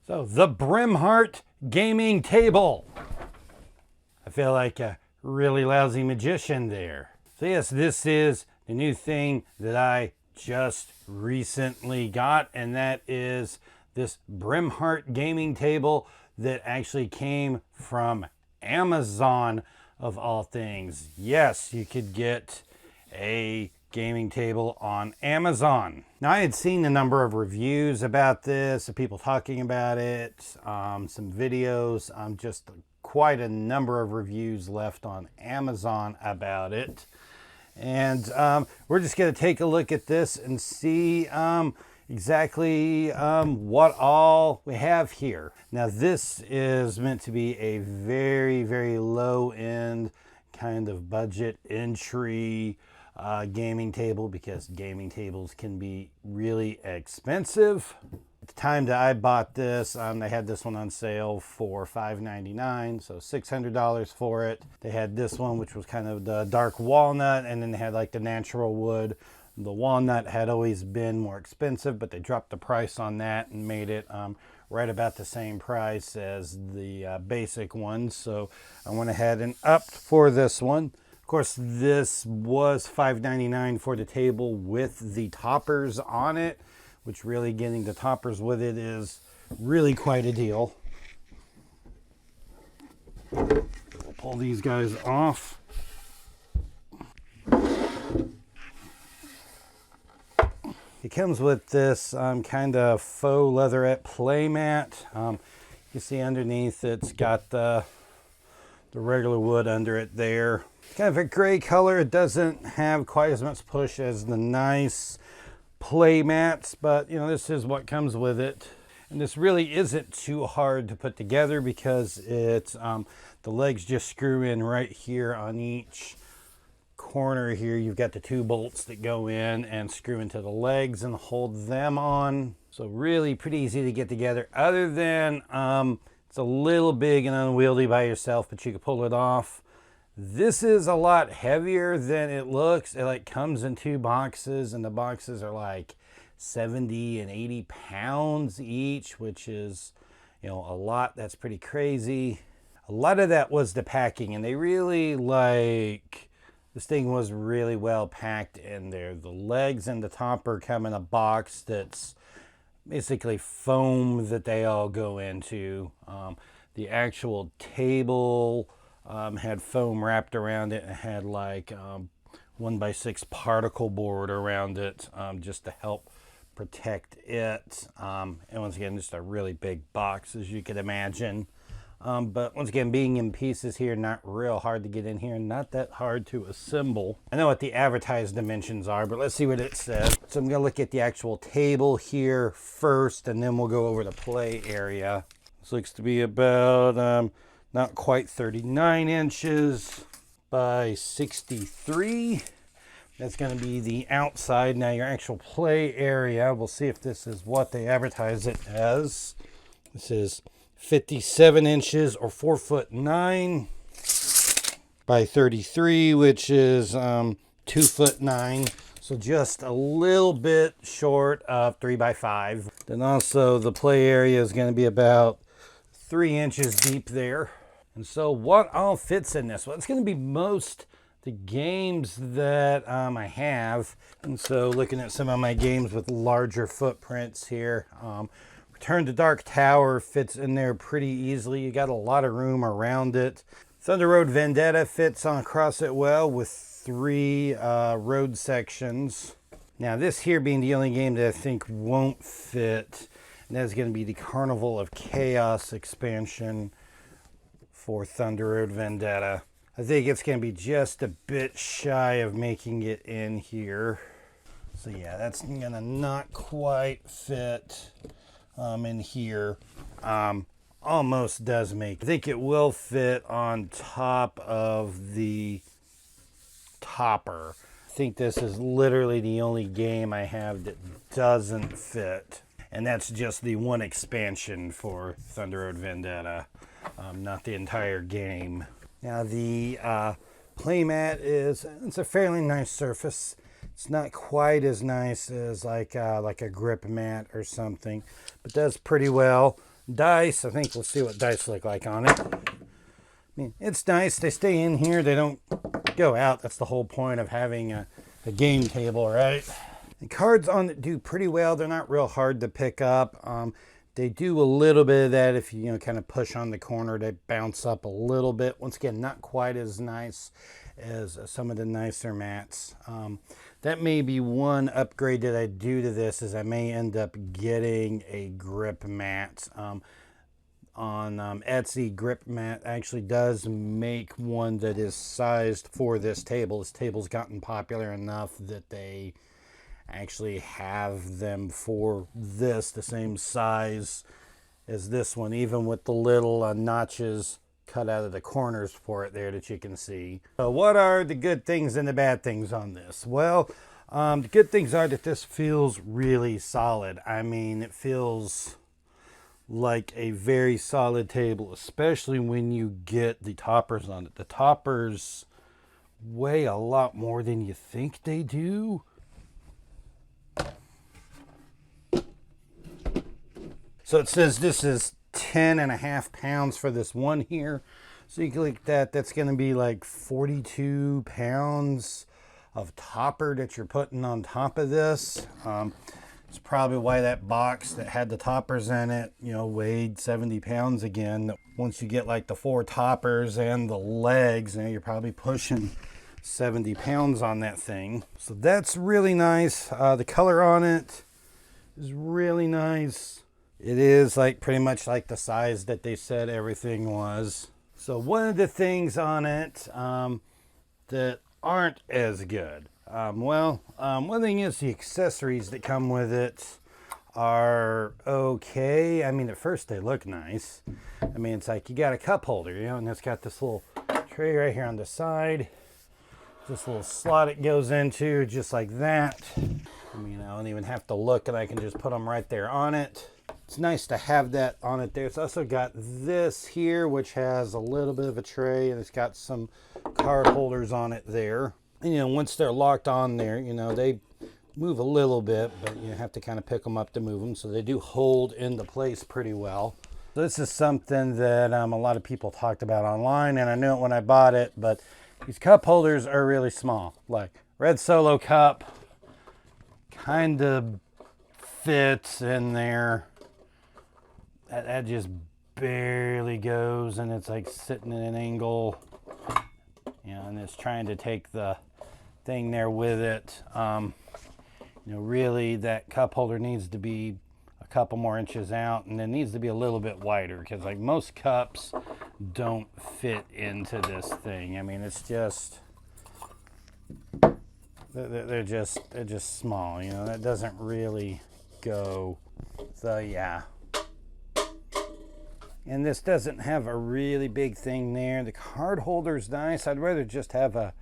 So the Brimhart gaming table. I feel like a really lousy magician there. So yes, this is the new thing that I just recently got, and that is this Brimhart gaming table that actually came from Amazon of all things. Yes, you could get a gaming table on Amazon. Now, I had seen a number of reviews about this, of people talking about it, some videos, just quite a number of reviews left on Amazon about it. And we're just going to take a look at this and see exactly what all we have here. Now, this is meant to be a very, very low end kind of budget entry gaming table, because gaming tables can be really expensive. At the time that I bought this, they had this one on sale for $5.99, so $600 for it. They had this one, which was kind of the dark walnut, and then they had like the natural wood. The walnut had always been more expensive, but they dropped the price on that and made it right about the same price as the basic one. So I went ahead and upped for this one. Of course, this was $5.99 for the table with the toppers on it, which really getting the toppers with it is really quite a deal. We'll pull these guys off. It comes with this kind of faux leatherette play mat. You see underneath it's got the regular wood under it there. Kind of a gray color. It doesn't have quite as much push as the nice play mats, but you know, this is what comes with it. And this really isn't too hard to put together, because it's the legs just screw in right here on each corner here. You've got the 2 bolts that go in and screw into the legs and hold them on. So really pretty easy to get together, other than it's a little big and unwieldy by yourself, but you can pull it off. This is a lot heavier than it looks. It like comes in 2 boxes, and the boxes are like 70 and 80 pounds each, which is, you know, a lot. That's pretty crazy. A lot of that was the packing, and they really like, this thing was really well packed in there. The legs and the topper come in a box that's basically foam that they all go into. The actual table had foam wrapped around it, and had like 1x6 particle board around it, just to help protect it. And once again, just a really big box, as you could imagine. But once again, being in pieces here, not real hard to get in here, not that hard to assemble. I know what the advertised dimensions are, but let's see what it says. So I'm going to look at the actual table here first, and then we'll go over the play area. This looks to be about not quite 39 inches by 63. That's going to be the outside. Now your actual play area, we'll see if this is what they advertise it as. This is 57 inches or 4'9" by 33, which is 2'9". So just a little bit short of 3x5. Then also the play area is going to be about 3 inches deep there. And so what all fits in this? Well, it's going to be most the games that I have. And so looking at some of my games with larger footprints here, Return to Dark Tower fits in there pretty easily. You got a lot of room around it. Thunder Road Vendetta fits on across it well with 3 road sections. Now this here being the only game that I think won't fit, and that's going to be the Carnival of Chaos expansion for Thunder Road Vendetta. I think it's going to be just a bit shy of making it in here. So yeah, that's going to not quite fit in here. Almost does make. I think it will fit on top of the topper. I think this is literally the only game I have that doesn't fit. And that's just the one expansion for Thunder Road Vendetta, not the entire game. Now the playmat it's a fairly nice surface. It's not quite as nice as like a grip mat or something, but does pretty well. dice. I think we'll see what dice look like on it. I mean, it's nice. They stay in here. They don't go out. That's the whole point of having a game table, right? The cards on it do pretty well. They're not real hard to pick up. They do a little bit of that if you kind of push on the corner. They bounce up a little bit. Once again, not quite as nice as some of the nicer mats. That may be one upgrade that I do to this, is I may end up getting a grip mat. On Etsy, grip mat actually does make one that is sized for this table. This table's gotten popular enough that they actually have them for this, the same size as this one, even with the little notches cut out of the corners for it there that you can see. So what are the good things and the bad things on this? Well, the good things are that this feels really solid. I mean, it feels like a very solid table, especially when you get the toppers on it. The toppers weigh a lot more than you think they do. So it says this is 10.5 pounds for this one here. So you click that, that's going to be like 42 pounds of topper that you're putting on top of this. It's probably why that box that had the toppers in it, weighed 70 pounds again. Once you get like the 4 toppers and the legs, you're probably pushing 70 pounds on that thing. So that's really nice. The color on it is really nice. It is like pretty much like the size that they said everything was. So one of the things on it that aren't as good. One thing is the accessories that come with it are okay. I mean, at first they look nice. I mean, it's like you got a cup holder, and it's got this little tray right here on the side. This little slot it goes into, just like that. I mean, I don't even have to look, and I can just put them right there on it. It's nice to have that on it there. It's also got this here, which has a little bit of a tray, and it's got some card holders on it there. And, once they're locked on there, they move a little bit, but you have to kind of pick them up to move them. So they do hold into place pretty well. So this is something that a lot of people talked about online, and I knew it when I bought it, but these cup holders are really small. Like Red Solo cup kind of fits in there. That just barely goes, and it's like sitting at an angle, and it's trying to take the thing there with it. Really that cup holder needs to be a couple more inches out, and it needs to be a little bit wider, because like most cups don't fit into this thing. I mean, it's just they're just small, that doesn't really go. So yeah. And this doesn't have a really big thing there. The card holder's nice. I'd rather just have a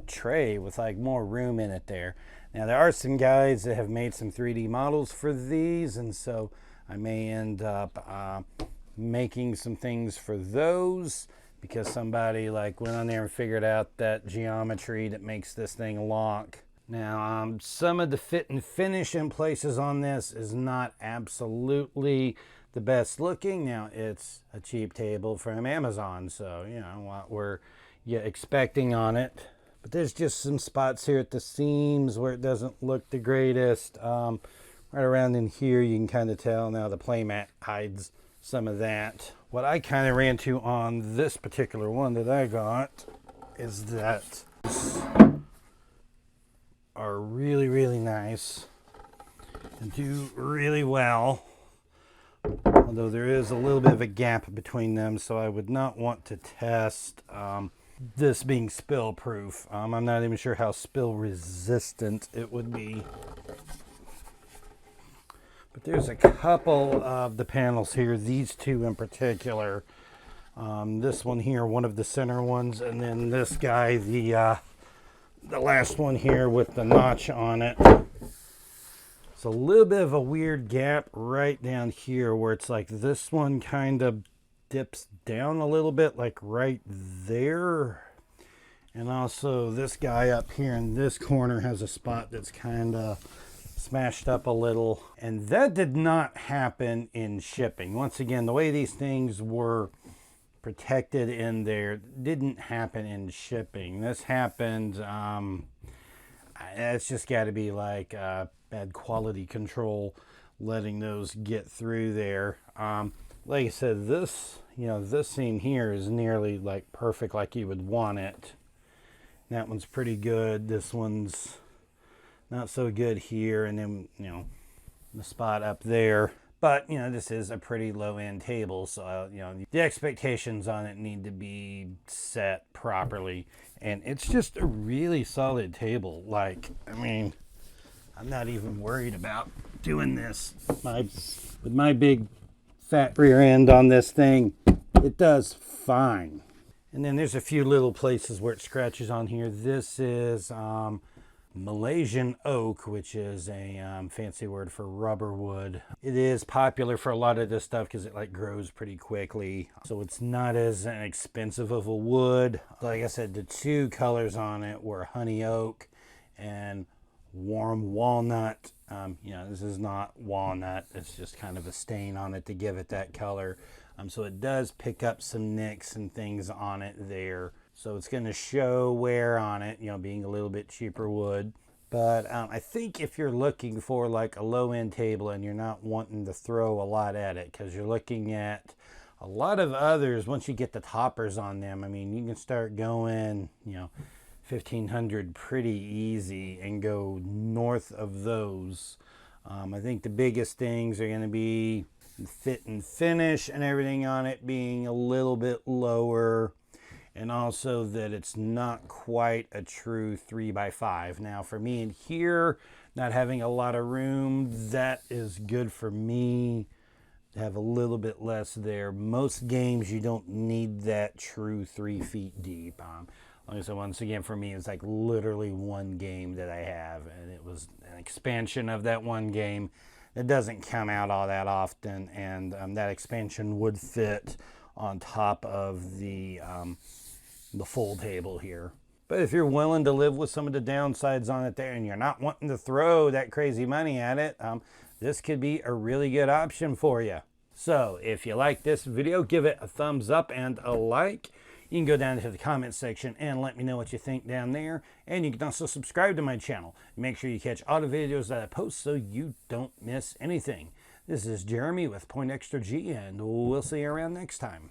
tray with like more room in it there. Now there are some guys that have made some 3D models for these, and so I may end up making some things for those, because somebody like went on there and figured out that geometry that makes this thing lock. Now some of the fit and finish in places on this is not absolutely the best looking. Now it's a cheap table from Amazon, so what were you expecting on it? But there's just some spots here at the seams where it doesn't look the greatest. Right around in here you can kind of tell. Now the playmat hides some of that. What I kind of ran to on this particular one that I got is that are really, really nice and do really well. Although there is a little bit of a gap between them, so I would not want to test this being spill proof. I'm not even sure how spill resistant it would be. But there's a couple of the panels here, these two in particular. This one here, one of the center ones, and then this guy, the last one here with the notch on it. It's a little bit of a weird gap right down here where it's like this one kind of dips down a little bit, like right there. And also this guy up here in this corner has a spot that's kind of smashed up a little. And that did not happen in shipping. Once again, the way these things were protected in there didn't happen in shipping. This happened, it's just got to be like bad quality control letting those get through there. Like I said, this, this seam here is nearly like perfect like you would want it. That one's pretty good. This one's not so good here, and then the spot up there. But this is a pretty low end table, so the expectations on it need to be set properly. And it's just a really solid table. Like, I mean, I'm not even worried about doing this with my big fat rear end on this thing. It does fine. And then there's a few little places where it scratches on here. This is Malaysian oak, which is a fancy word for rubber wood. It is popular for a lot of this stuff because it like grows pretty quickly. So it's not as expensive of a wood. Like I said, the two colors on it were honey oak and warm walnut. This is not walnut. It's just kind of a stain on it to give it that color. So it does pick up some nicks and things on it there. So it's going to show wear on it, being a little bit cheaper wood. But I think if you're looking for like a low-end table and you're not wanting to throw a lot at it, because you're looking at a lot of others, once you get the toppers on them, I mean, you can start going, 1,500 pretty easy and go north of those. I think the biggest things are going to be fit and finish and everything on it being a little bit lower, and also that it's not quite a true 3x5. Now for me in here, not having a lot of room, that is good for me to have a little bit less there. Most games you don't need that true 3 feet deep. Like I said, once again, for me, it's like literally one game that I have, and it was an expansion of that one game. It doesn't come out all that often, and that expansion would fit on top of the full table here. But if you're willing to live with some of the downsides on it there, and you're not wanting to throw that crazy money at it, this could be a really good option for you. So if you like this video, give it a thumbs up and a like. You can go down to the comment section and let me know what you think down there. And you can also subscribe to my channel. Make sure you catch all the videos that I post so you don't miss anything. This is Jeremy with Point Extra G, and we'll see you around next time.